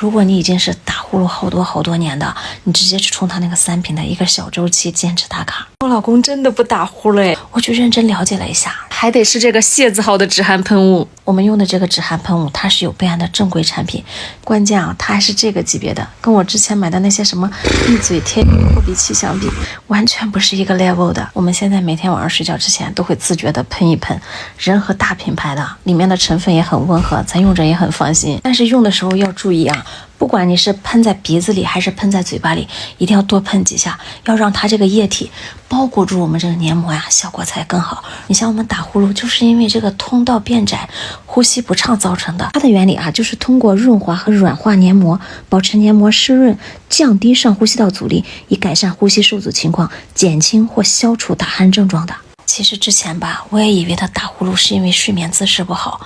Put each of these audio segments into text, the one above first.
如果你已经是打呼噜好多年的，你直接去冲它那个3瓶的一个小周期坚持打卡。我老公真的不打呼噜，我去认真了解了一下，还得是这个谢字号的止汗喷雾。我们用的这个止汗喷雾，它是有备案的正规产品，关键啊，它还是这个级别的，跟我之前买的那些什么密嘴贴破鼻器相比，完全不是一个 level 的。我们现在每天晚上睡觉之前都会自觉的喷一喷，人和大品牌的，里面的成分也很温和，咱用着也很放心。但是用的时候要注意啊，不管你是喷在鼻子里还是喷在嘴巴里，一定要多喷几下，要让它这个液体包裹住我们这个黏膜呀，效果才更好。你像我们打呼噜，就是因为这个通道变窄，呼吸不畅造成的。它的原理啊，就是通过润滑和软化黏膜，保持黏膜湿润，降低上呼吸道阻力，以改善呼吸受阻情况，减轻或消除打鼾症状的。其实之前吧，我也以为他打呼噜是因为睡眠姿势不好，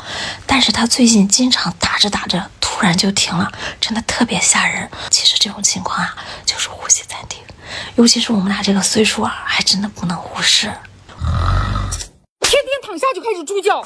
但是他最近经常打着打着突然就停了，真的特别吓人。其实这种情况啊，就是呼吸暂停，尤其是我们俩这个岁数啊，还真的不能忽视。天天躺下就开始猪叫，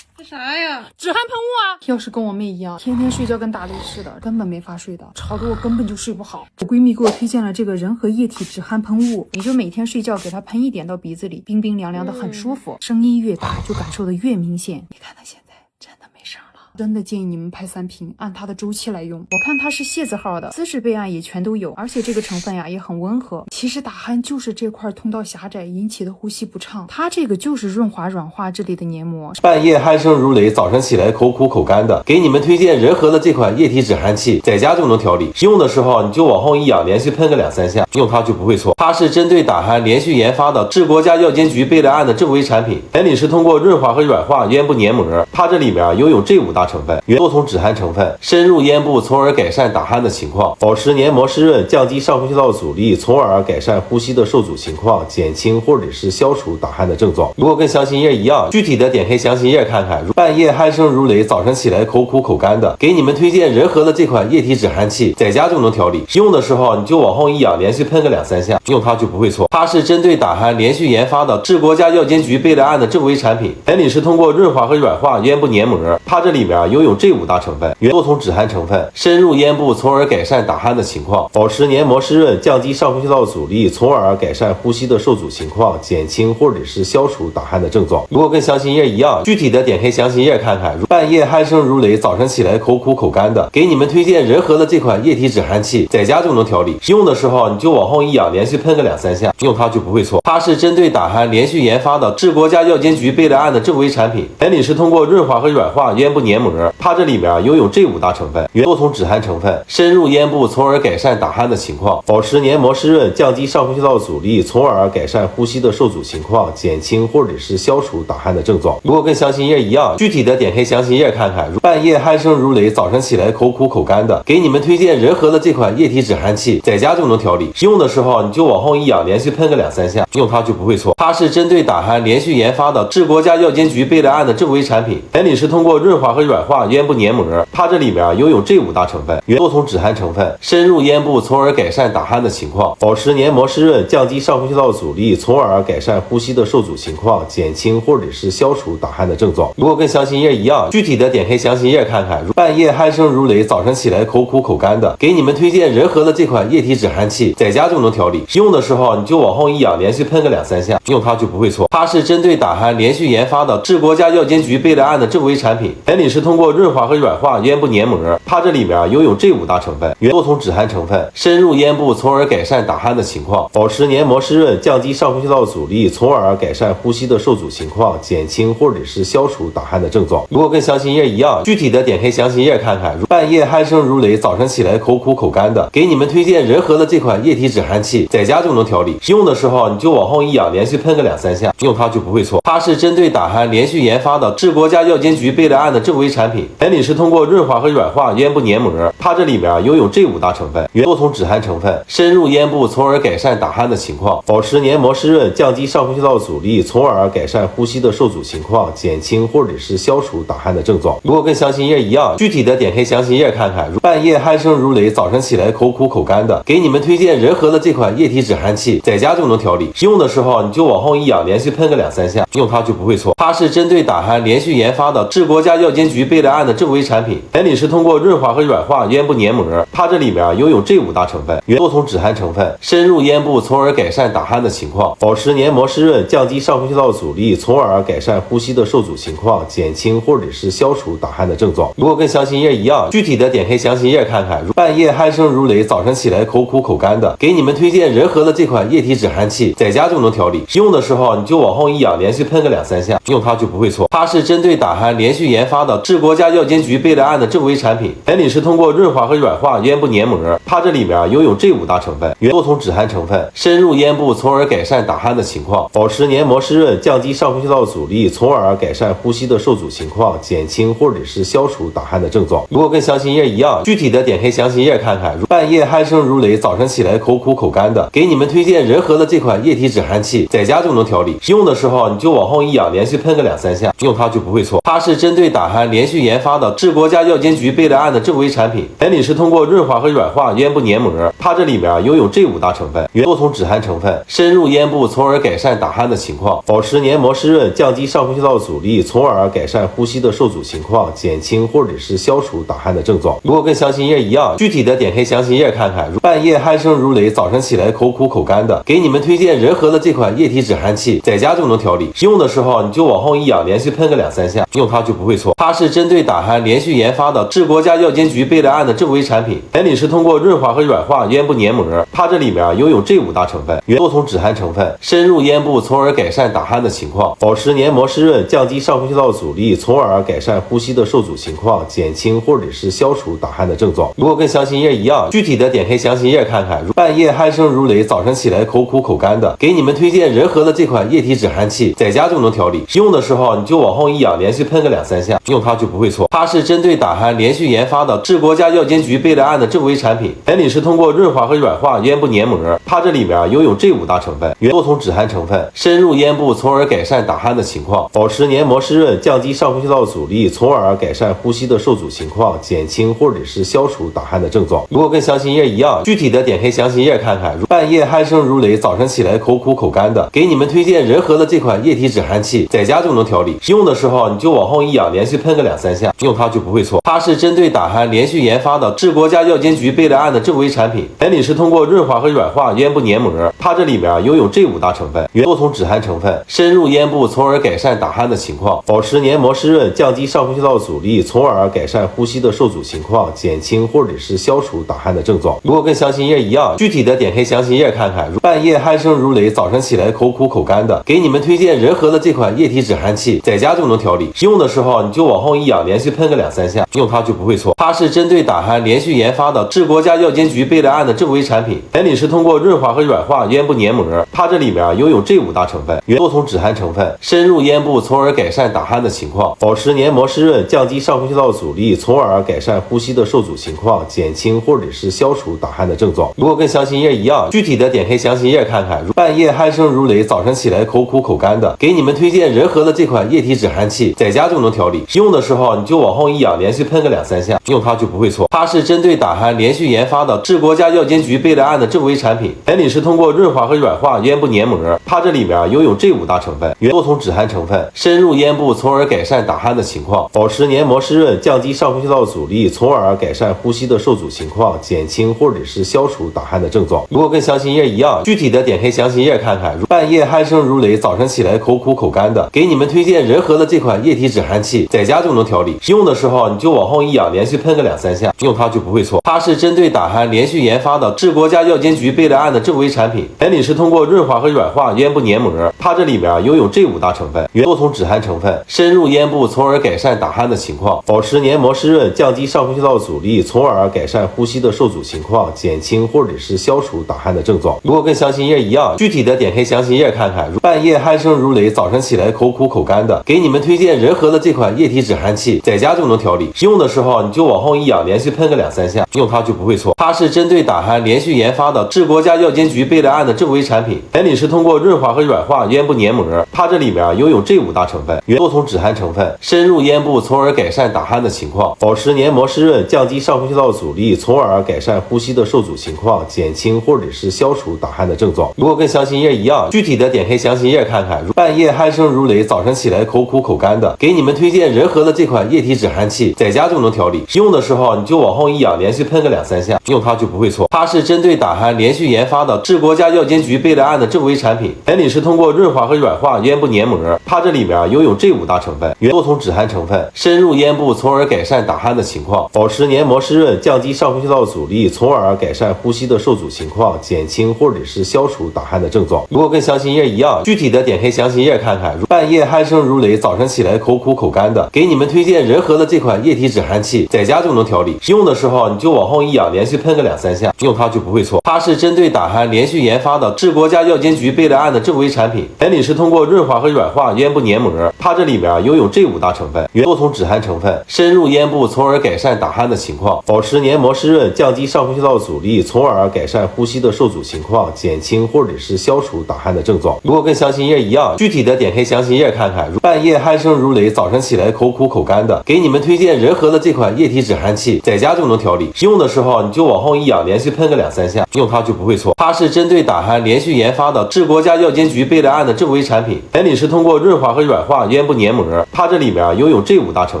这啥呀？止汗喷雾啊！要是跟我妹一样，天天睡觉跟打雷似的，根本没法睡的，吵得我根本就睡不好。我闺蜜给我推荐了这个人和液体止汗喷雾，你就每天睡觉给它喷一点到鼻子里，冰冰凉凉的，很舒服。声音越大，就感受的越明显。你看它现在真的没声了。真的建议你们拍3瓶，按它的周期来用。我看它是谢字号的，资质备案也全都有，而且这个成分呀也很温和。其实打鼾就是这块通道狭窄引起的呼吸不畅，它这个就是润滑软化这里的黏膜。半夜鼾声如雷，早晨起来口苦口干的，给你们推荐仁和的这款液体止鼾器，在家就能调理。用的时候你就往后一仰，连续喷个2-3下，用它就不会错。它是针对打鼾连续研发的，治国家药监局备了案的正规产品。原理是通过润滑和软化咽部黏膜，它这里面拥有这5大成分，多重止鼾成分，深入咽部，从而改善打鼾的情况，保持黏膜湿润，降低上呼吸道阻力，从而改善呼吸的受阻情况，减轻或者是消除打鼾的症状。如果跟详情页一样，具体的点开详情页看看。半夜鼾声如雷，早晨起来口苦口干的，给你们推荐仁和的这款液体止鼾器，在家就能调理。用的时候你就往后一仰，连续喷个2-3下，用它就不会错。它是针对打鼾连续研发的，治国家药监局备了案的正规产品。原理是通过润滑和软化咽部黏膜，它这里面拥有这5大成分，多重止鼾成分，深入咽部，从而改善打鼾的情况，保持黏膜湿润，降低上呼吸道阻力，从而改善呼吸的受阻情况，减轻或者是消除打鼾的症状。如果跟详情页一样，具体的点开详情页看看。半夜鼾声如雷，早晨起来口苦口干的，给你们推荐仁和的这款液体止鼾器，在家就能调理。用的时候你就往后一仰，连续喷个2-3下，用它就不会错。它是针对打鼾连续研发的，治国家药监局备了案的正规产品。原理是通过润滑和软化咽部黏膜，它这里面拥有这5大成分，多重止鼾成分，深入咽部，从而改善打鼾的情况，保持黏膜湿润，降低上呼吸道阻力，从而改善呼吸的受阻情况，减轻或者是消除打鼾的症状。如果跟详情页一样，具体的点开详情页看看。半夜鼾声如雷，早晨起来口苦口干的，给你们推荐仁和的这款液体止鼾器，在家就能调理。用的时候你就往后一仰，连续喷个2-3下，用它就不会错。它是针对打鼾连续研发的，治国家药监局备了案的正规产品。原理是通过润滑和软化咽部黏膜，它这里面拥有这5大成分，多重止鼾成分，深入咽部，从而改善打鼾的情况，保持黏膜湿润，降低上呼吸道阻力，从而改善呼吸的受阻情况，减轻或者是消除打鼾的症状。如果跟详情页一样，具体的点开详情页看看。半夜鼾声如雷，早晨起来口苦口干的，给你们推荐仁和的这款液体止鼾器，在家就能调理。用的时候你就往后一仰，连续喷个2-3下，用它就不会错。它是针对打鼾连续研发的，治国家药监局备了案的正规产品。原理是通过润滑和软化咽部黏膜，它这里面拥有这5大成分，多重止鼾成分，深入咽部，从而改善打鼾的情况，保持黏膜湿润，降低上呼吸道阻力，从而改善呼吸的受阻情况，减轻或者是消除打鼾的症状。如果跟详情页一样，具体的点开详情页看看。半夜鼾声如雷，早晨起来口苦口干的，给你们推荐仁和的这款液体止鼾器，在家就能调理。用的时候你就往后一仰，连续喷个2-3下，用它就不会错。它是针对打鼾连续研发的，治国家药监局备了案的正规产品。原理是通过润滑和软化咽部黏膜，它这里面拥有这5大成分，多重止鼾成分，深入咽部，从而改善打鼾的情况，保持黏膜湿润，降低上呼吸道阻力，从而改善呼吸的受阻情况，减轻或者是消除打鼾的症状。如果跟详情页一样，具体的点开详情页看看。半夜鼾声如雷，早晨起来口苦口干的，给你们推荐仁和的这款液体止鼾器，在家就能调理。用的时候你就往后一仰，连续喷个2-3下，用它就不会错。它是针对打鼾连续研发的，治国家药监局局备了案的正规产品。原理是通过润滑和软化咽部黏膜，它这里面拥有这5大成分，多重止鼾成分，深入咽部，从而改善打鼾的情况，保持黏膜湿润，降低上呼吸道阻力，从而改善呼吸的受阻情况，减轻或者是消除打鼾的症状。如果跟详情页一样，具体的点开详情页看看。半夜鼾声如雷，早晨起来口苦口干的，给你们推荐仁和的这款液体止鼾器，在家就能调理。用的时候你就往后一仰，连续喷个2-3下，用它就不会错。它是针对打鼾连续研发的，治国家药监局备了案的正规产品。原理是通过润滑和软化咽部黏膜，它这里面拥有这5大成分，多重止鼾成分，深入咽部，从而改善打鼾的情况，保持黏膜湿润，降低上呼吸道阻力，从而改善呼吸的受阻情况，减轻或者是消除打鼾的症状。如果跟详情页一样，具体的点开详情页看看。半夜鼾声如雷，早晨起来口苦口干的，给你们推荐仁和的这款液体止鼾器，在家就能调理。用的时候你就往后一仰，连续喷个2-3下，用它就不会错。它是针对打鼾连续研发的，治国家药监局备了案的正规产品。原理是通过润滑和软化咽部黏膜，它这里面拥有这5大成分，多重止鼾成分，深入咽部，从而改善打鼾的情况，保持黏膜湿润，降低上呼吸道阻力，从而改善呼吸的受阻情况，减轻或者是消除打鼾的症状。如果跟详情页一样，具体的点开详情页看看。半夜鼾声如雷，早晨起来口苦口干的，给你们推荐仁和的这款液体止鼾器，在家就能调理。用的时候你就往后一仰，连续喷个2-3下，用它就不会错。它是针对打鼾连续研发的，治国家药监局备了案的正规产品。原理是通过润滑和软化咽部黏膜，它这里面拥有这5大成分，多重止鼾成分，深入咽部，从而改善打鼾的情况，保持黏膜湿润，降低上呼吸道阻力，从而改善呼吸的受阻情况，减轻或者是消除打鼾的症状。如果跟详情页一样，具体的点开详情页看看。半夜鼾声如雷，早晨起来口苦口干的，给你们推荐仁和的这款液体止鼾器，在家就能调理。用的时候你就往后一仰，连续喷个2-3下，用它就不会错。它是针对打鼾连续研发的，治国家药监局备了案的正规产品。原理是通过润滑和软化咽部黏膜，它这里面拥有这5大成分，多重止鼾成分，深入咽部，从而改善打鼾的情况，保持黏膜湿润，降低上呼吸道阻力，从而改善呼吸的受阻情况，减轻或者是消除打鼾的症状。如果跟详情页一样，具体的点开详情页看看。半夜鼾声如雷，早晨起来口苦口干的，给你们推荐仁和的这款液体止鼾器，在家就能调理。用的时候你就往后一仰，连续喷个2-3下，用它就不会错。它是针对打鼾连续研发的，治国家药监局备了案的正规产品。原理是通过润滑和软化咽部黏膜，它这里面拥有这5大成分，多重止鼾成分，深入咽部，从而改善打鼾的情况，保持黏膜湿润，降低上呼吸道阻力，从而改善呼吸的受阻情况，减轻或者是消除打鼾的症状。如果跟详情页一样，具体的点开详情页看看。半夜鼾声如雷，早晨起来口苦口干的，给你们推荐仁和的这款液体止鼾器，在家就能调理。用的时候你就往后一仰，连续喷个2-3下，用它就不会错。它是针对打鼾连续研发的，治国家药监局备了案的正规产品。原理是通过润滑和软化咽部黏膜，它这里面拥有这5大成分，多重止鼾成分，深入咽部，从而改善打鼾的情况，保持黏膜湿润，降低上呼吸道阻力，从而改善呼吸的受阻情况，减轻或者是消除打鼾的症状。如果跟详情页一样，具体的点开详情页看看。半夜鼾声如雷，早晨起来口苦口干的，给你们推荐仁和的这款液体止鼾器，在家就能调理。用的时候你就往后一仰，连续喷个2-3下，用它就不会错。它是针对打鼾连续研发的，治国家药监局备了案的正规产品。原理是通过润滑和软化咽部黏膜，它这里面拥有这5大成分，多重止鼾成分，深入咽部，从而改善打鼾的情况，保持黏膜湿润，降低上呼吸道阻力，从而改善呼吸的受阻情况，减轻或者是消除打鼾的症状。如果跟详情页一样，具体的点开详情页看看。半夜鼾声如雷，早晨起来口苦口干的，给你们推荐仁和的这款液体止鼾器，在家就能调理。用的时候你就往后一仰，连续喷个2-3下，用它就不会错。它是针对打鼾连续研发的，治国家药监局备了案的正规产品。原理是通过润滑和软化咽部黏膜，它这里面拥有这5大成分，多重止鼾成分，深入咽部，从而改善打鼾的情况，保持黏膜湿润，降低上呼吸道阻力，从而改善呼吸的受阻情况，减轻或者是消除打鼾的症状。如果跟详情页一样，具体的点开详情页看看。半夜鼾声如雷，早晨起来口苦口干的，给你们推荐仁和的这款液体止鼾器，在家就能调理。用的时候你就往后一仰，连续喷个2-3下，用它就不会错。它是针对打鼾连续研发的，治国家药监局备了案的正规产品。原理是通过润滑和软化咽部黏膜，它这里面拥有这5大成分，多重止鼾成分，深入咽部，从而改善打鼾的情况，保持黏膜湿润，降低上呼吸道阻力，从而改善呼吸的受阻情况，减轻或者是消除打鼾的症状。如果跟详情页一样，具体的点开详情页看看。半夜鼾声如雷，早晨起来口苦口干的，给你们推荐仁和的的这款液体止汗器，在家就能调理，用的时候你就往后一仰，连续喷个2-3下，用它就不会错。它是针对打鼾连续研发的治国家药监局备了案的正规产品，原理是通过润滑和软化咽部黏膜，它这里面拥有这5大成分，多重止汗成分，深入咽部，从而改善打鼾的情况，保持黏膜湿润，降低上呼吸道阻力，从而改善呼吸的受阻情况，减轻或者是消除打鼾的症状。如果跟详情页一样，具体的点开详情页看看。半夜鼾声如雷，早晨起来口苦口干的，给你们推荐仁和的这款液体止汗器，在家就能调理，用的时候你就往后一仰，连续喷个2-3下，用它就不会错。它是针对打鼾连续研发的治国家药监局备了案的正规产品，原理是通过润滑和软化咽部黏膜，它这里面拥有这5大成分，多重止汗成分，深入咽部，从而改善打鼾的情况，保持黏膜湿润，降低上呼吸道阻力，从而改善呼吸的受阻情况，减轻或者是消除打鼾的症状。如果跟详情页一样，具体的点开详情页看看。半夜鼾声如雷，早晨起来口苦口干的，给你们推荐仁和的这款液体止汗器，在家就能调理，用的时候你就往后一仰，连续喷个2-3下，用它就不会错。它是针对打鼾连续研发的治国家药监局备了案的正规产品，原理是通过润滑和软化咽部黏膜，它这里面拥有这5大成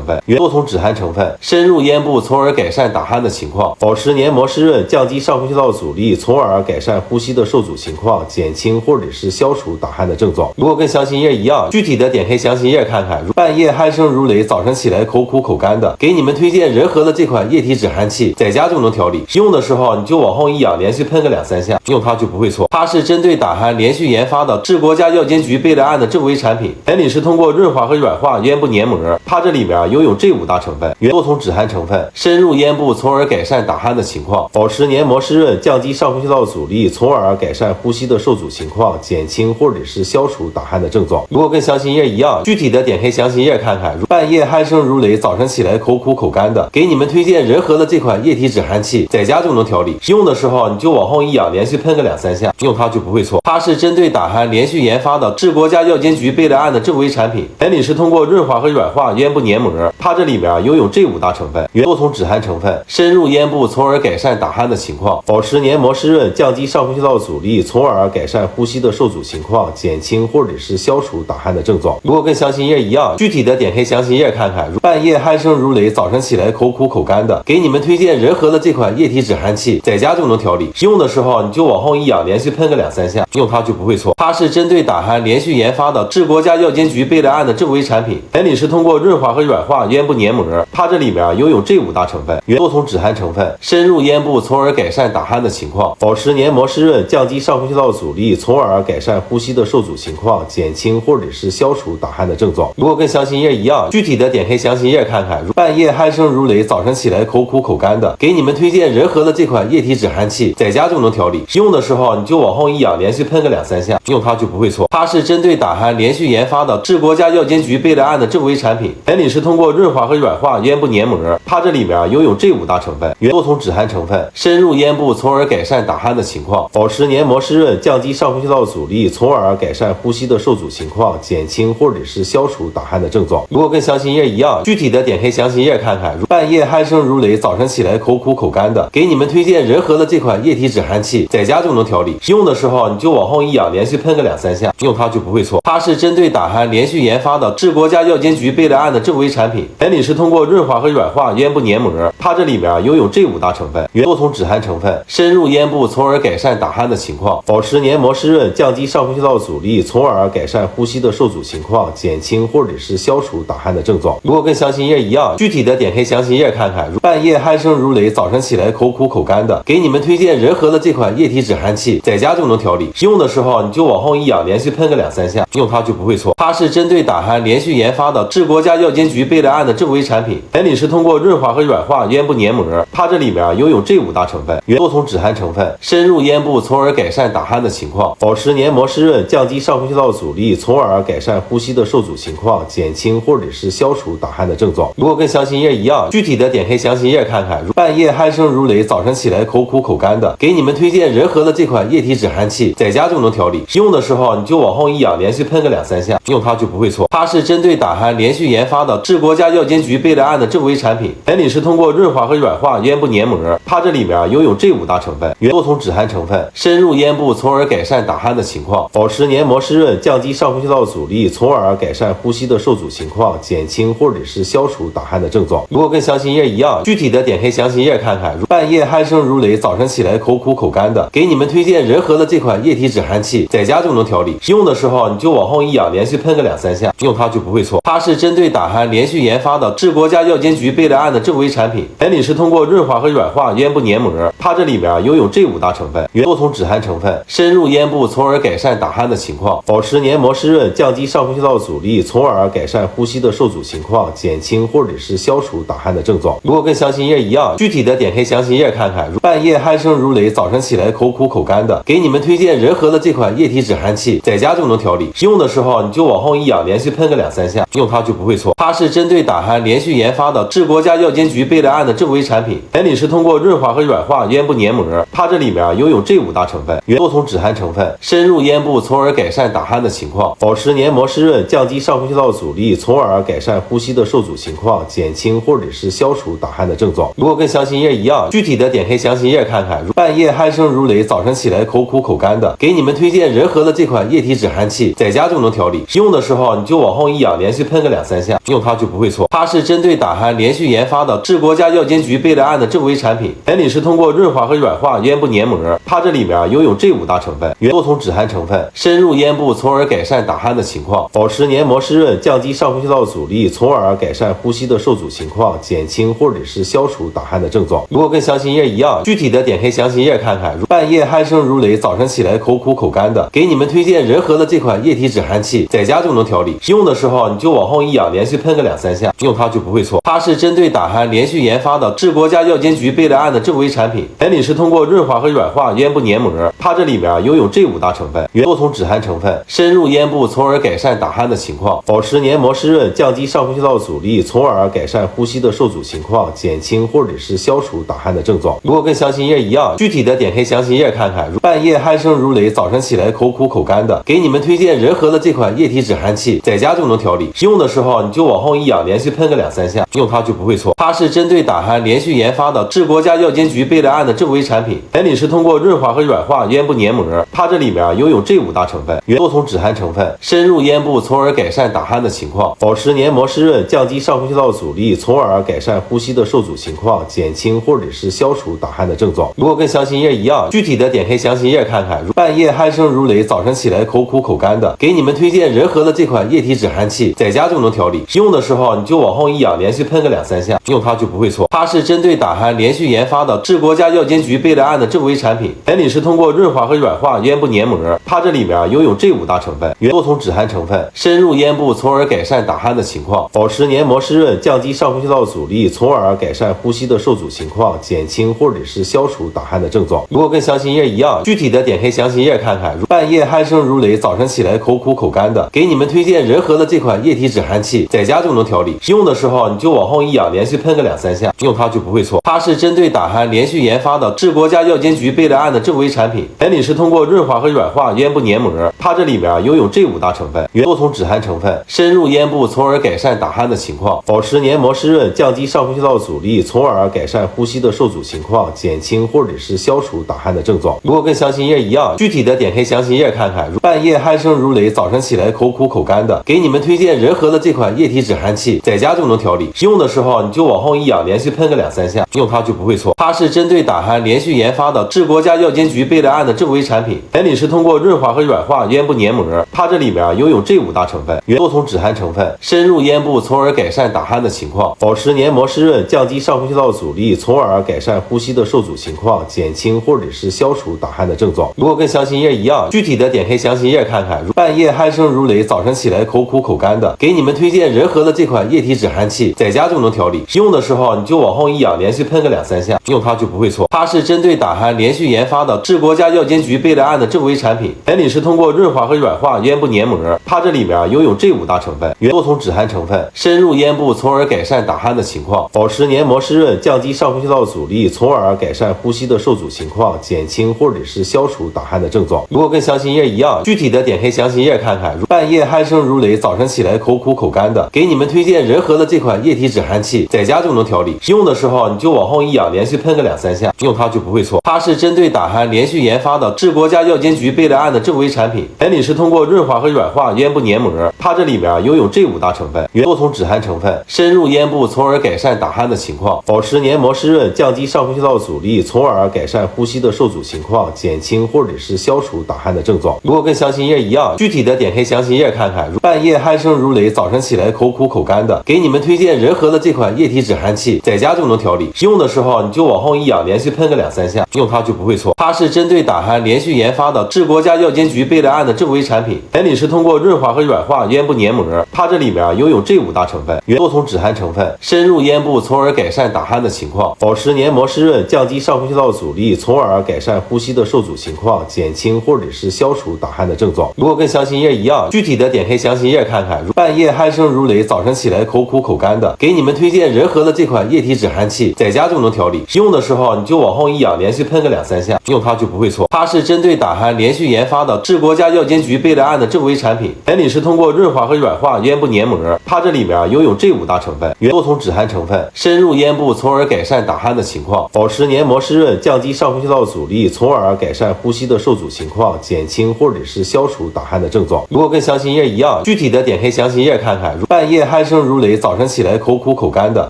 分，多重止汗成分，深入咽部，从而改善打鼾的情况，保持黏膜湿润，降低上呼吸道阻力，从而改善呼吸的受阻情况，减轻或者是消除打鼾的症状。如果跟详情页一样，具体的点开详情页看看。半夜鼾声如雷，早晨起来口苦口干的，给你们推荐仁和的这款液体止汗器，在家就能调理，用的时候你就往后一仰，连续喷个2-3下，用它就不会错。它是针对打鼾连续研发的治国家药监局备了案的正规产品，原理是通过润滑和软化咽部黏膜，它这里面拥有这5大成分，多重止汗成分，深入咽部，从而改善打鼾的情况，保持黏膜湿润，降低上呼吸道阻力，从而改善呼吸的受阻情况，减轻或者是消除打鼾的症状。如果跟详情页一样，具体的点开详情页看看。半夜鼾声如雷，早晨起来口苦口干的，给你们推荐仁和的这款液体止汗器，在家就能调理，用的时候你就往后一仰，连续喷个2-3下，用它就不会错。它是针对打鼾连续研发的治国家药监局备了案的正规产品，原理是通过润滑和软化咽部黏膜，它这里面拥有这5大成分，多重止汗成分，深入咽部，从而改善打鼾的情况，保持黏膜湿润，降低上呼吸道阻力，从而改善呼吸的受阻情况，减轻或者是消除打鼾的症状。如果跟详情页一样，具体的点开详情页看看。半夜鼾声如雷，早晨起来口苦口干的，给你们推荐仁和的这款液体止汗器，在家就能调理，用的时候你就往后一仰，连续喷个2-3下，用它就不会错。它是针对打鼾连续研发的治国家药监局备了案的正规产品，原理是通过润滑和软化咽部黏膜，它这里面拥有这5大成分，多重止汗成分，深入咽部，从而改善打鼾的情况，保持黏膜湿润，降低上呼吸道阻力，从而改善呼吸的受阻情况，减轻或者是消除打鼾的症状。如果跟详情页一样，具体的点开详情页看看。半夜鼾声如雷，早晨起来口苦口干的，给你们推荐仁和的这款液体止汗器，在家就能调理，用的时候你就往后一仰，连续喷个2-3下，用它就不会错。它是针对打鼾连续研发的治国家药监局备了案的正规产品，原理是通过润滑和软化咽部黏膜，它这里面拥有这5大成分，多重止汗成分，深入咽部，从而改善打鼾的情况，保持黏膜湿润，降低上呼吸道阻力，从而改善呼吸的受阻情况，减轻或者是消除打鼾的症状。如果跟详情页一样，具体的点开详情页看看。半夜鼾声如雷，早晨起来口苦口干的，给你们推荐仁和的这款液体止汗器，在家就能调理，用的时候你就往后一仰，连续喷个2-3下，用它就不会错。它是针对打鼾连续研发的治国家药监局备了案的正规产品，原理是通过润滑和软化咽部黏膜，它这里面拥有这5大成分，多重止汗成分，深入咽部，从而改善打鼾的情况，保持黏膜湿润，降低上呼吸道阻力，从而改善呼吸的受阻情况，减轻或者是消除打鼾的症状。如果跟详情页一样，具体的点开详情页看看。半夜鼾声如雷，早晨起来口苦口干的，给你们推荐仁和的这款液体止汗器，在家就能调理，用的时候你就往后一仰，连续喷个2-3下，用它就不会错。它是针对打鼾连续研发的治国家药监局备了案的正规产品，原理是通过润滑和软化咽部黏膜，它这里面拥有这5大成分，多重止汗成分，深入咽部，从而改善呼吸的受阻情况，减轻或者是消除打鼾的症状。如果跟详情页一样，具体的点开详情页看看。半夜鼾声如雷，早晨起来口苦口干的，给你们推荐仁和的这款液体止汗器，消除打鼾的症状。如果跟详情页一样，具体的点开详情页看看。半夜鼾声如雷，早晨起来口苦口干的，给你们推荐仁和的这款液体止汗器，在家就能调理，用的时候你就往后一仰，连续喷个2-3下，用它就不会错。它是针对打鼾连续研发的治国家药监局备了案的正规产品，原理是通过润滑和软化咽部黏膜，它这里面拥有这5大成分，多重止汗成分，深入咽部，从而改善打鼾的情况，保持黏膜湿润，降低上呼吸道阻力，从而改善呼吸的受阻情况，减轻或者是消除打鼾的症状。如果跟详情页一样，具体的点开详情页看看。半夜鼾声如雷，早晨起来口苦口干的，给你们推荐仁和的这款液体止汗器，在家就能调理，用的时候你就往后一仰，连续喷个2-3下，用它就不会错。它是针对打鼾连续研发的治国家药监局备了案的正规产品，原理是通过润滑和软化咽部黏膜，它这里面拥有这5大成分，多重止汗成分，深入咽部，从而改善打鼾的情况，保持黏膜湿润，降低上呼吸道阻力，从而改善呼吸的受阻情况，减轻轻或者是消除打鼾的症状。如果跟详情页一样，具体的点开详情页看看。半夜鼾声如雷，早晨起来口苦口干的，给你们推荐仁和的这款液体止鼾器，在家就能调理。用的时候你就往后一仰，连续喷个2-3下，用它就不会错。它是针对打鼾连续研发的治国家药监局备了案的正规产品，原理是通过润滑和软化咽部黏膜，它这里面拥有这5大成分，多重止鼾成分，深入咽部，从而改善打鼾的情况，保持黏膜湿润，降低上呼吸道阻力，从而改善呼吸的受阻情况，减轻或者是消除打鼾的症状。如果跟详情页一样，具体的点开详情页看看。半夜鼾声如雷，早晨起来口苦口干的，给你们推荐仁和的这款液体止鼾器，在家就能调理。用的时候你就往后一仰，连续喷个2-3下，用它就不会错。它是针对打鼾连续研发的治国家药监局备了案的正规产品，原理是通过润滑和软化咽部黏膜，它这里面拥有这5大成分，多重止鼾成分，深入咽部，从而改善打鼾的情况，保持黏膜湿润，降低上呼吸道阻力，从而改善呼吸的受阻情况，减轻或者是消除打鼾的症状。如果跟详情页一样，具体的点开详情页看看。半夜鼾声如雷，早晨起来口苦口干的，给你们推荐仁和的这款液体止鼾器，在家就能调理。用的时候你就往后一仰，连续喷个2-3下，用它就不会错。它是针对打鼾连续研发的治国家药监局备了案的正规产品，原理是通过润滑和软化咽部黏膜，它这里面拥有这5大成分，多重止鼾成分，深入咽部，从而改善打鼾的情况，保持黏膜湿润，降低上呼吸道阻力，从而改善呼吸的受阻情况，减轻或者是消除打鼾的症状。如果跟详情页一样，具体的点开详情页看看。半夜鼾声如雷，早晨起来口苦口干的，给你们推荐仁和的这款液体止鼾器，在家就能调理。用的时候你就往后一仰，连续喷个2-3下，用它就不会错。它是针对打鼾连续研发的治国家药监局备了案的正规产品，原理是通过润滑和软化咽部黏膜，它这里面拥有这5大成分，多重止鼾成分，深入咽部，从而改善打鼾的情况，保持黏膜湿润，降低上呼吸道阻力，从而改善呼吸的受阻情况，减轻或者是消除打鼾的症状。如果跟详情页一样，具体的点开详情页看看。半夜鼾声如雷，早晨起来口苦口干的，给你们推荐仁和的这款液体止鼾器，在家就能调理。用的时候你就往后一仰，连续喷个2-3下，用它就不会错。它是针对打鼾连续研发的治国家药监局备了案的正规产品，原理是通过润滑和软化咽部黏膜，它这里面拥有这5大成分，多重止鼾成分，深入咽部，从而改善打鼾的情况，保持黏膜湿润，降低上呼吸道阻力，从而改善呼吸的受阻情况，减轻或者是消除打鼾的症状。如果跟详情页一样，具体的点开详情页看看。半夜鼾声如雷，早晨起来口苦口干的，给你们推荐仁和的这款液体止鼾器，在家就能调理。用的时候你就往后一仰，连续喷个2-3下，用它就不会错。它是针对打鼾连续研发的治国家药监局备了案的正规产品，原理是通过润滑和软化咽部黏膜，它这里面拥有这5大成分，多重止鼾成分，深入咽部，从而改善打鼾的情况，保持黏膜湿润，降低上呼吸道阻力，从而改善呼吸的受阻情况，减轻或者是消除打鼾的症状。如果跟详情页一样，具体的点开详情页看看。半夜鼾声如雷，早晨起来口苦口干的，给你们推荐仁和的这款液体止鼾器，在家就能调理。用的时候你就往后一仰，连续喷个2-3下，用它就不会错。它是针对打鼾连续研发的治国家药监局备了案的正规产品，原理是通过润滑和软化咽部黏膜，它这里面拥有这5大成分，多重止鼾成分，深入咽部，从而改善打鼾的情况，保持黏膜湿润，降低上呼吸道阻力，从而改善呼吸的受阻情况，减轻或者是消除打鼾的症状。如果跟详情页一样，具体的点开详情页看看。半夜鼾声如雷，早晨起来口苦口干的，给你们推荐仁和的这款液体止鼾器，在家就能调理。用的时候你就往后一仰，连续喷个2-3下，用它就不会错。它是针对打鼾连续研发的治国家药监局备了案的正规产品，原理是通过润滑和软化咽部黏膜，它这里面拥有这5大成分，多重止鼾成分，深入咽部，从而改善打鼾的情况，保持黏膜湿润，降低上呼吸道阻力，从而改善呼吸的受阻情况，减轻或者是消除打鼾的症状。如果跟详情页一样，具体的点开详情页看看。半夜鼾声如雷，早晨起来口苦口干的，给你们推荐仁和的这款液体止鼾器，在家就能调理。用的时候你就往后一仰，连续喷个2-3下，用它就不会错。它是针对打鼾连续研发的治国家药监局备了案的正规产品，原理是通过润滑和软化咽部黏膜，它这里面拥有这5大成分，多重止鼾成分，深入咽部，从而改善打鼾的情况，保持黏膜湿润，降低上呼吸道阻力，从而改善呼吸的受阻情况，减轻或者是消除打鼾的症状。如果跟详情页一样，具体的点开详情页看看。半夜鼾声如雷，早晨起来口苦口干的，给你们推荐仁和的这款液体止鼾器，在家就能调理。用的时候你就往后一仰，连续喷个2-3下，用它就不会错。它是针对打鼾连续研发的治国家药监局备了案的正规产品，原理是通过润滑和软化咽部黏膜，它这里面拥有这5大成分，分，原多重止鼾成分，深入咽部，从而改善打鼾的情况，保持黏膜湿润，降低上呼吸道阻力，从而改善呼吸的受阻情况，减轻或者是消除打鼾的症状。如果跟详情页一样，具体的点开详情页看看。半夜鼾声如雷，早晨起来口苦口干的，给你们推荐仁和的这款液体止鼾器，在家就能调理。用的时候你就往后一仰，连续喷个2-3下，用它就不会错。它是针对打鼾连续研发的治国家药监局备了案的正规产品，原理是通过润滑和软化咽部黏膜。它这里面拥有这5大成分，原多重止鼾成分，深入咽部，从而改善打鼾的情况，保持黏膜湿润，降低上呼吸道阻力，从而改善呼吸的受阻情况，减轻或者是消除打鼾的症状。如果跟详情页一样，具体的点开详情页看看。半夜鼾声如雷，早晨起来口苦口干的，给你们推荐仁和的这款液体止鼾器，在家就能调理。用的时候你就往后一仰，连续喷个2-3下，用它就不会错。它是针对打鼾连续研发的治国家药监局备了案的正规产品，原理是通过润滑和软化咽部黏膜。它这里面拥有这5大成分，原多重止鼾成分，深入咽部，从而改善打鼾的情况，保持黏膜湿润，降低上呼吸道阻力，从而改善呼吸的受阻情况，减轻或者是消除打鼾的症状。如果跟详情页一样，具体的点开详情页看看。半夜鼾声如雷，早晨起来口苦口干的，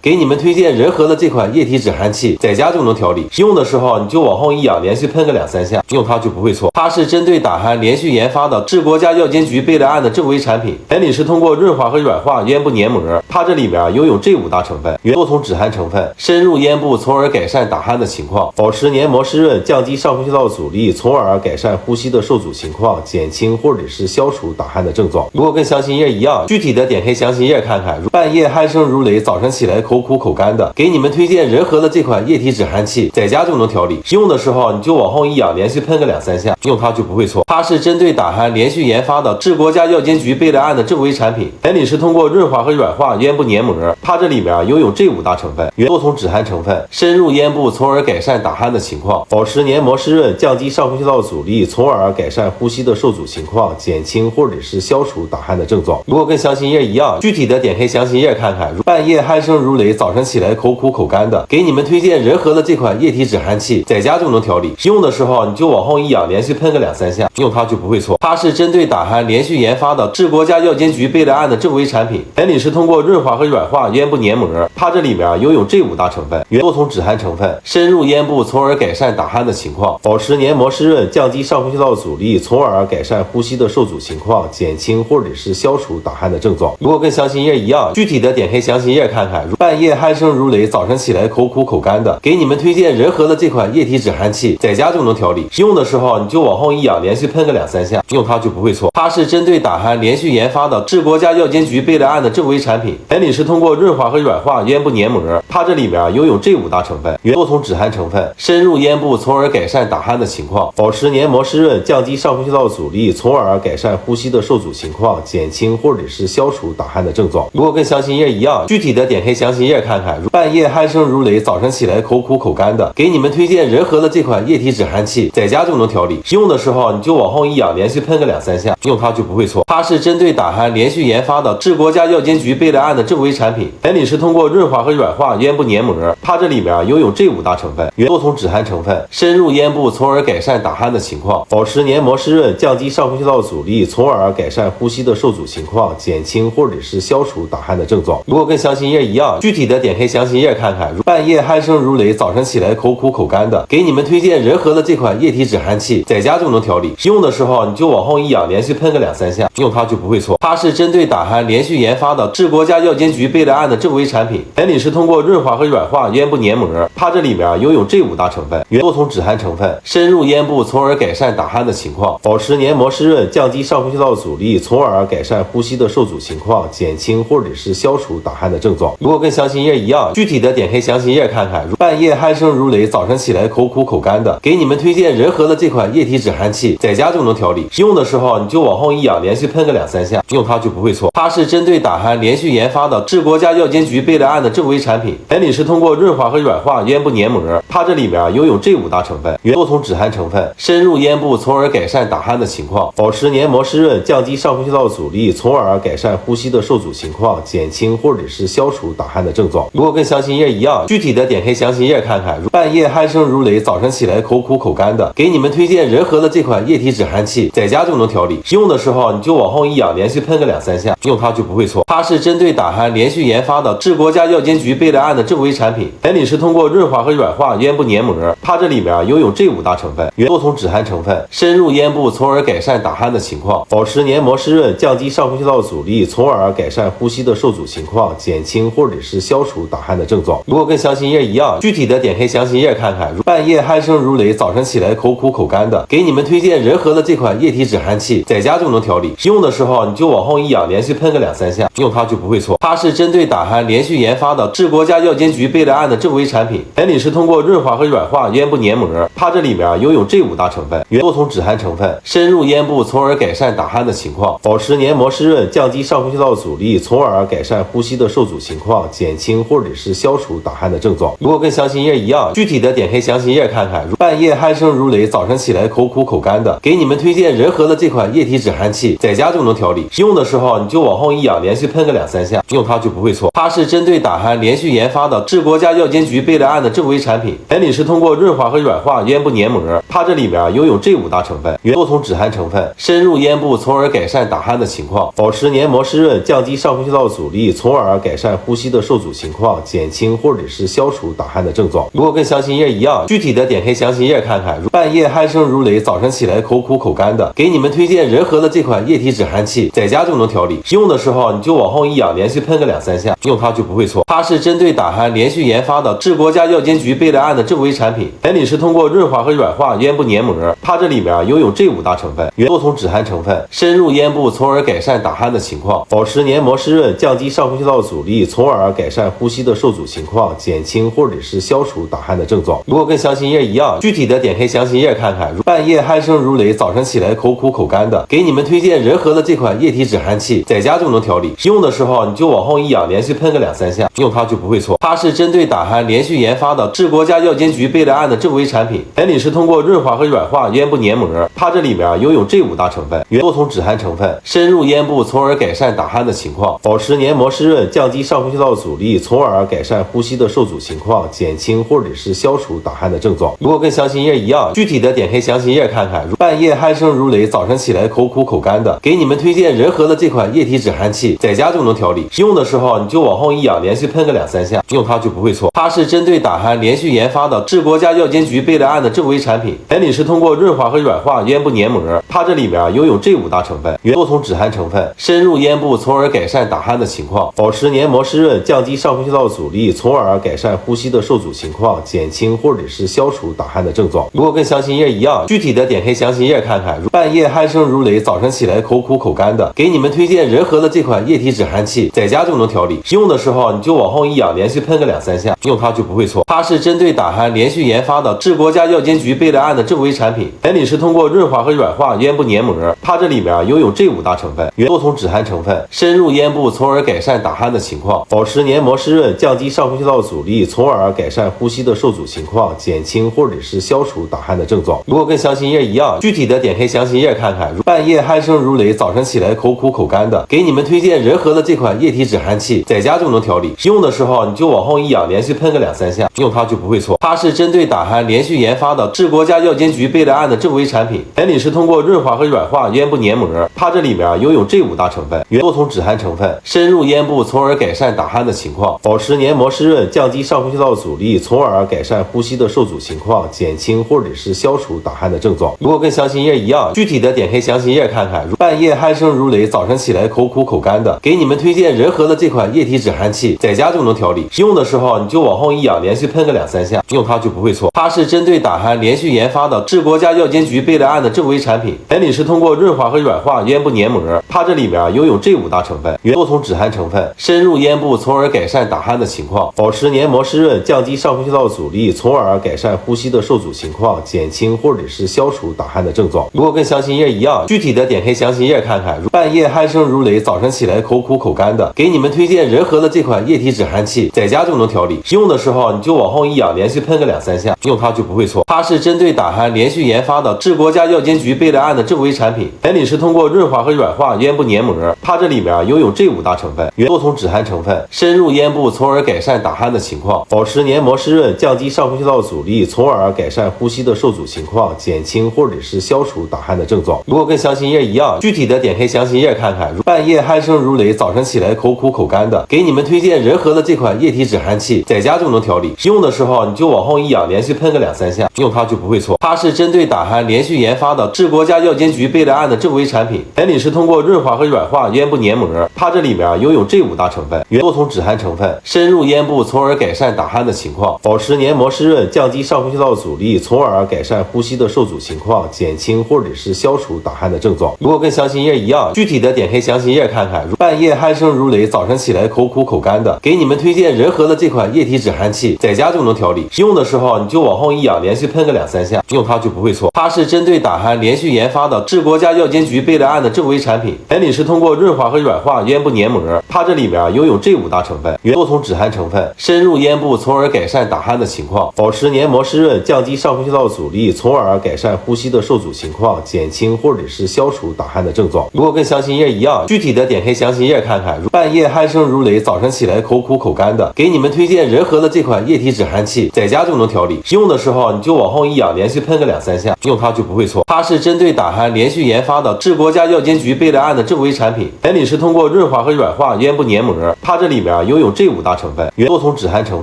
给你们推荐仁和的这款液体止鼾器，在家就能调理。用的时候你就往后一仰，连续喷个2-3下，用它就不会错。它是针对打鼾连续研发的治国家药监局备了案的正规产品，原理是通过润滑和软化咽部黏膜。它这里面拥有这5大成分，原多重止鼾成分，深入咽部，从而改善打鼾的情况，保持黏膜湿润，降低上呼吸道阻力，从而改善呼吸的受阻情况，减轻或者是消除打鼾的症状。如果跟详情页一样，具体的点开详情页看看。半夜鼾声如雷，早晨起来口苦口干的，给你们推荐仁和的这款液体止鼾器，在家就能调理。用的时候你就往后一仰，连续喷个2-3下，用它就不会错。它是针对打鼾连续研发的治国家药监局备了案的正规产品，原理是通过润滑和软化咽部黏膜。它这里面拥有这5大成分，原多重止鼾成分，深入咽部，从而改善打鼾的情况，保持黏膜湿润，降低上呼吸道阻力，从而改善呼吸的受阻情况，减轻或者是消除打鼾的症状。如果跟详情页一样，具体的点开详情页看看。半夜鼾声如雷，早晨起来口苦口干的，给你们推荐仁和的这款液体止鼾器，在家就能调理。用的时候你就往后一仰，连续喷个2-3下，用它就不会错。它是针对打鼾连续研发的治国家药监局备了案的正规产品，原理是通过润滑和软化咽部黏膜。它这里面拥有这5大成分，原多重止鼾成分，深入咽部，从而改善打鼾的情况，保持黏膜湿润，降低上呼吸道阻力，从而改善呼吸的受阻情况，减轻或者是消除打鼾的症状。如果跟详情页一样，具体的点开详情页看看。半夜鼾声如雷，早晨起来口苦口干的，给你们推荐仁和的这款液体止鼾器，在家就能调理。用的时候你就往后一仰，连续喷个2-3下，用它就不会错。它是针对打鼾连续研发的治国家药监局备了案的正规产品，原理是通过润滑和软化咽部黏膜。它这里面拥有这5大成分，原多重止鼾成分，深入咽部，从而改善打鼾的情况，保持黏膜湿润，降低上呼吸道阻力，从而改善呼吸的受阻情况，减轻或者是消除打鼾的症状。如果跟详情页一样，具体的点开详情页看看。半夜鼾声如雷，早晨起来口苦口干的，给你们推荐仁和的这款液体止鼾器，在家就能调理。用的时候你就往后一仰，连续喷个2-3下，用它就不会错。它是针对打鼾连续研发的治国家药监局备了案的正规产品，原理是通过润滑和软化咽部黏膜。它这里面拥有这5大成分，原多重止鼾成分，深入咽部，从而改善打鼾的情况，保持黏膜湿润，降低上呼吸道阻力，从而改善呼吸的受阻情况，减轻或者是消除打鼾的症状。如果跟详情页一样，具体的点开详情页看看。半夜鼾声如雷，早晨起来口苦口干的，给你们推荐仁和的这款液体止鼾器，在家就能调理。用的时候你就往后一仰，连续喷个2-3下，用它就不会错。它是针对打鼾连续研发的治国家药监局备了案的正规产品，原理是通过润滑和软化咽部黏膜。它这里面拥有这5大成分，原多重止鼾成分，深入咽部，从而改善打鼾的情况，保持黏膜湿润，降低上呼吸道阻力，从而改善呼吸的受阻情况，减轻或者是消除打鼾的症状。如果跟详情页一样，具体的点开详情页看看。半夜鼾声如雷，早晨起来口苦口干的，给你们推荐仁和的这款液体止鼾器，在家就能调理。用的时候你就往后一仰，连续喷个2-3下，用它就不会错。它是针对打鼾连续研发的治国家药监局备了案的正规产品，原理是通过润滑和软化咽部黏膜。它这里面拥有这5大成分，原多重止鼾成分，深入咽部，从而改善打鼾的情况，保持黏膜湿润，降低上呼吸道阻力，从而改善呼吸的受阻情况，减轻或者是消除打鼾的症状。如果跟详情页一样，具体的点开详情页看看。半夜鼾声如雷，早晨起来口苦口干的，给你们推荐仁和的这款液体止鼾器，在家就能调理。用的时候你就往后一仰，连续喷个2-3下，用它就不会会错。它是针对打鼾连续研发的治国家药监局备了案的正规产品。原理是通过润滑和软化咽部黏膜，它这里面拥有这5大成分，多种止鼾成分，深入咽部，从而改善打鼾的情况，保持黏膜湿润，降低上呼吸道阻力，从而改善呼吸的受阻情况，减轻或者是消除打鼾的症状。如果跟详情页一样，具体的点开详情页看看。半夜鼾声如雷，早晨起来口苦口干的，给你们推荐仁和的这款液体止鼾器，在家就能调理。用的时候你就往后一仰，连续喷个2-3下，用它就不会错。它是针对打鼾连续研发的治国家药监局备了案的正规产品。原理是通过润滑和软化咽部黏膜，它这里面拥有这5大成分，多种止鼾成分，深入咽部，从而改善打鼾的情况，保持黏膜湿润，降低上呼吸道阻力，从而改善呼吸的受阻情况，减轻或者是消除打鼾的症状。如果跟详情页一样，具体的点开详情页看看。半夜鼾声如雷，早晨起来口苦口干的，给你们推荐仁和的这款液体止鼾器，在家就能调理。用的时候你就往后一仰，连续喷个2-3下，用它就不会错。它是针对打鼾连续研发的治国家药监局备了案的正规产品。原理是通过润滑和软化咽部黏膜，它这里面拥有这5大成分，多种止鼾成分，深入咽部，从而改善打鼾的情况，保持黏膜湿润，降低上呼吸道阻力，从而改善呼吸的受阻情况，减轻或者是消除打鼾的症状。如果跟详情页一样，具体的点开详情页看看。半夜鼾声如雷，早晨起来口苦口干的，给你们推荐仁和的这款液体止鼾器，在家就能调理。用的时候你就往后一仰，连续喷个2-3下，用它就不会错。它是针对打鼾连续研发的治国家药监局备了案的正规产品。原理是通过润滑和软化咽部黏膜，它这里面拥有这5大成分，多种止鼾成分，深入咽部，从而改善打鼾的情况，保持黏膜湿润，降低上呼吸道阻力，从而改善呼吸的受阻情况，减轻或者是消除打鼾的症状。如果跟详情页一样，具体的点开详情页看看。半夜鼾声如雷，早晨起来口苦口干的，给你们推荐仁和的这款液体止鼾器，在家就能调理。用的时候你就往后一仰，连续喷个2-3下，用它就不会错。它是针对打鼾连续研发的治国家药监局备了案的正规产品。原理是通过润滑和软化咽部黏膜，它这里面拥有这5大成分，多种止鼾成分，深入咽部，从而改善打鼾的情况，保持黏膜湿润，降低上呼吸道阻力，从而改善呼吸的受阻情况，减轻或者是消除打鼾的症状。如果跟详情页一样，具体的点开详情页看看。半夜鼾声如雷，早晨起来口苦口干的，给你们推荐仁和的这款液体止鼾器，在家就能调理。用的时候你就往后一仰，连续喷个2-3下，用它就不会错。它是针对打鼾连续研发的治国家药监局备了案的正规产品。原理是通过润滑和软化咽部黏膜，它这里面拥有这5大成分，多种止鼾成分，深入咽部，从而改善打鼾的情况，保持黏膜湿润，降低上呼吸道阻力，从而改善呼吸的受阻情况，减轻或者是消除打鼾的症状。如果跟详情页一样，具体的点开详情页看看。半夜鼾声如雷，早晨起来口苦口干的，给你们推荐仁和的这款液体止鼾器，在家就能调理。用的时候你就往后一仰，连续喷个2-3下，用它就不会错。它是针对打鼾连续研发的治国家药监局备了案的正规产品。原理是通过润滑和软化咽部黏膜，它这里面拥有这5大成分，多种止鼾成分，深入咽部，从而改善打鼾的情况，保持黏膜湿润，降低上呼吸道阻力，从而改善呼吸的受阻情况，减轻或者是消除打鼾的症状。如果跟详情页一样，具体的点开详情页看看。半夜鼾声如雷，早晨起来口苦口干的，给你们推荐仁和的这款液体止鼾器，在家就能调理。用的时候你就往后一仰，连续喷个2-3下，用它就不会错。它是针对打鼾连续研发的治国家药监局备了案的正规产品。原理是通过润滑和软化咽部黏膜，它这里面拥有这5大成分，多种止鼾成分，深入咽部，从而改善打鼾的情况，保持黏膜湿润，降低上呼吸道阻力，从而改善呼吸的受阻情况，减轻或者是消除打鼾的症状。如果跟详情页一样，具体的点开详情页看看。半夜鼾声如雷，早晨起来口苦口干的，给你们推荐仁和的这款液体止鼾器，在家就能调理。用的时候你就往后一仰，连续喷个2-3下，用它就不会错。它是针对打鼾连续研发的治国家药监局备了案的正规产品。原理是通过润滑和软化咽部黏膜，它这里面拥有这5大成分，多种止鼾成分，深入咽部，从而改善打鼾的情况，保持黏膜湿润，降低上呼吸道阻力，从而改善呼吸的受阻情况，减轻或者是消除打鼾的症状。如果跟详情页一样，具体的点开详情页看看。半夜鼾声如雷，早晨起来口苦口干的，给你们推荐仁和的这款液体止鼾器，在家就能调理。用的时候你就往后一仰，连续喷个2-3下，用它就不会错。它是针对打鼾连续研发的治国家药监局备了案的正规产品。原理是通过润滑和软化咽部黏膜，它这里面拥有这5大成分，多种止鼾成分，深入咽部，从而改善打鼾的情况，保持黏膜湿润，降低上呼吸道阻力，从而改善呼吸的受阻情况，减轻或者是消除打鼾的症状。如果跟详情页一样，具体的点开详情页看看。半夜鼾声声如雷，早晨起来口苦口干的，给你们推荐仁和的这款液体止汗器，在家就能调理。用的时候你就往后一仰，连续喷个2-3下，用它就不会错。它是针对打鼾连续研发的，治国家药监局备了案的正规产品。原理是通过润滑和软化咽部黏膜，它这里面拥有这5大成分，多重止鼾成分，深入咽部，从而改善打鼾的情况，保持黏膜湿润，降低上呼吸道阻力，从而改善呼吸的受阻情况，减轻或者是消除打鼾的症状。如果跟详情页一样，具体的点开详情页看看。半夜鼾声如雷，早晨起来口苦口干的，给你们推荐仁和的这款液体止鼾器，在家就能调理。用的时候你就往后一仰，连续喷个2-3下，用它就不会错。它是针对打鼾连续研发的，治国家药监局备了案的正规产品。原理是通过润滑和软化咽部黏膜，它这里面拥有这5大成分，多重止鼾成分，深入咽部，从而改善打鼾的情况，保持黏膜湿润，降低上呼吸道阻力，从而改善呼吸的受阻情况，减轻或者是消除打鼾的症状。如果跟详情页一样，具体的点开详情页看看。半夜鼾声如雷，早晨起来口苦口干的，给你们推荐仁和的这款液体止鼾器，在家就能调理。用的时候你就往后一仰，连续喷个2-3下，用它就不会错。它是针对打鼾连续研发的，治国家药监局备了案的正规产品。原理是通过润滑和软化咽部黏膜，它这里面拥有这5大成分，多重止鼾成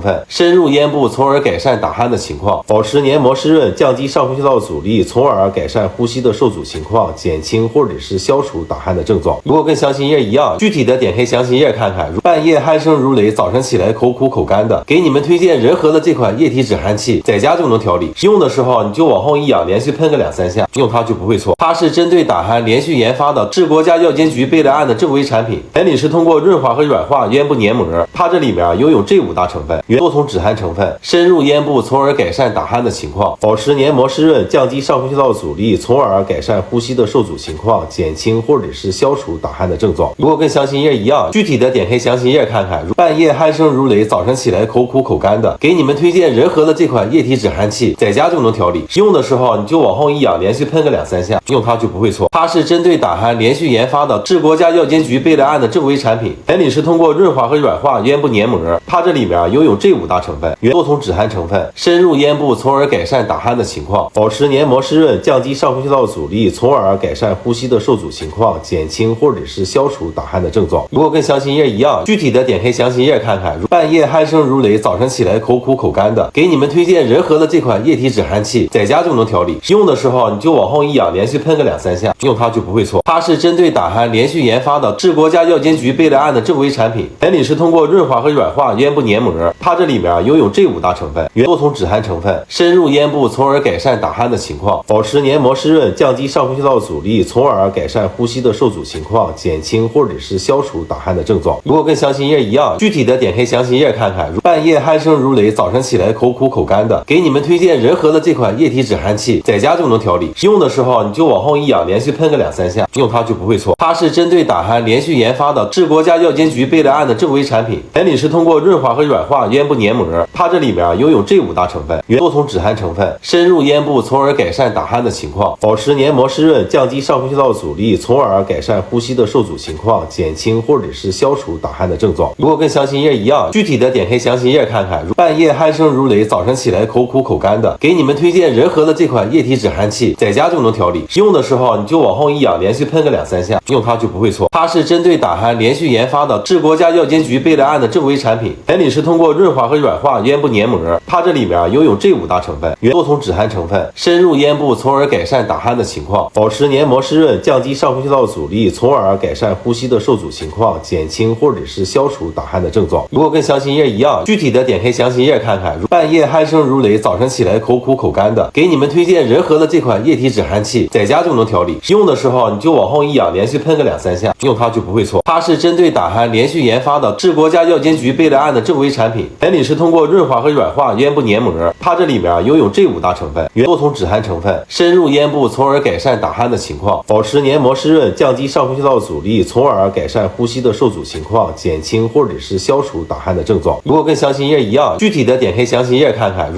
分，深入咽部，从而改善打鼾的情况，保持黏膜湿润，降低上呼吸道阻力，从而改善呼吸的受阻情况，减轻或者是消除打鼾的症状。如果跟详情页一样，具体的点开详情页看看。半夜鼾声如雷，早晨起来口苦口干的，给你们推荐仁和的这款液体止鼾器，在家就能调理。用的时候你就往后一仰，连续喷个2-3下，用它就不会错。它是针对打鼾连续研发的，治国家药监局备了案的正规产品。原理是通过润滑和软化咽部黏膜，它这里面拥有这5大成分，多重止鼾成分，深入咽部，从而改善打鼾的情况，保持黏膜湿润，降低上呼吸道阻力，从而改善呼吸的受阻情况，减轻或者是消除打鼾的症状。如果跟详情页一样，具体的点开详情页看看。半夜鼾声如雷，早晨起来口苦口干的，给你们推荐仁和的这款液体止鼾器，在家就能调理。用的时候你就往后一仰，连续喷个2-3下，用它就不会错。它是针对打鼾连续研发的，治国家药监局备了案的正规产品。原理是通过润滑和软化咽部黏膜，它这里面拥有这5大成分，多重止鼾成分，深入咽部，从而改善打鼾的情况，保持黏膜湿润，降低上呼吸道阻力，从而改善呼吸的受阻情况，减轻或者是消除打鼾的症状。如果跟详情页一样，具体的点开详情页看看。半夜鼾声如雷，早晨起来口苦口干的，给你们推荐仁和的这款液体止鼾器，在家就能调理。用的时候你就往后一仰，连续喷个2-3下，用它就不会错。它是针对打鼾连续研发的，治国家药监局备了案的正规产品。原理是通过润滑和软化咽部黏膜，它这里面拥有这5大成分，多重止鼾成分，深入咽部，从而改善打鼾的情况，保持黏膜湿润，降低上呼吸道阻力，从而改善呼吸的受阻情况，减轻或者是消除打鼾的症状。如果跟详情页一样，具体的点开详情页看看。半夜鼾声如雷，早晨起来口苦口干的，给你们推荐仁和的这款液体止鼾器，在家就能调理。用的时候你就往后一仰，连续喷个2-3下，用它就不会错。它是针对打鼾连续研发的，治国家药监局备了案的正规产品。原理是通过润滑和软化咽部黏膜，它这里面拥有这5大成分，多重止鼾成分，深入咽部，从而改善打鼾的情况，保持黏膜湿润，降低上呼吸道阻力，从而改善呼吸的受阻情况，减轻或者是消除打鼾的症状。如果跟详情页一样，具体的点开详情页看看。半夜鼾声如雷，早晨起来口苦口干的，给你们推荐仁和的这款液体止鼾器，在家就能调理。用的时候你就往后一仰，连续喷个2-3下，用它就不会错。它是针对打鼾连续研发的，治国家药监局备了案的正规产品。原理是通过润滑和软化咽部黏膜，它这里面拥有这5大成分，多重止鼾成分，深入咽部，从而改善打鼾的情况，保持黏膜湿润，降低上呼吸道阻力，从而改善呼吸的受阻情况，减轻或者是消除打鼾的症状。如果跟详情页一样，具体的点开详情页看看。半夜鼾声如雷，早晨起来口苦口干的，给你们推荐仁和的这款液体止鼾器，在家就能调理。用的时候你就往后一仰，连续喷个2-3下，用它就不会错。它是针对打鼾连续研发的，治国家药监局备了案的正规产品。原理是通过润滑和软化咽部黏膜，它这里面拥有这5大成分，多重止鼾成分，深入咽部，从而改善打鼾的情况，保持黏膜湿润，降低上呼吸道阻力，从而改善呼吸的受阻情况，减轻或者是消除打鼾的症状。如果跟详情页一样，具体的点开详情页看看。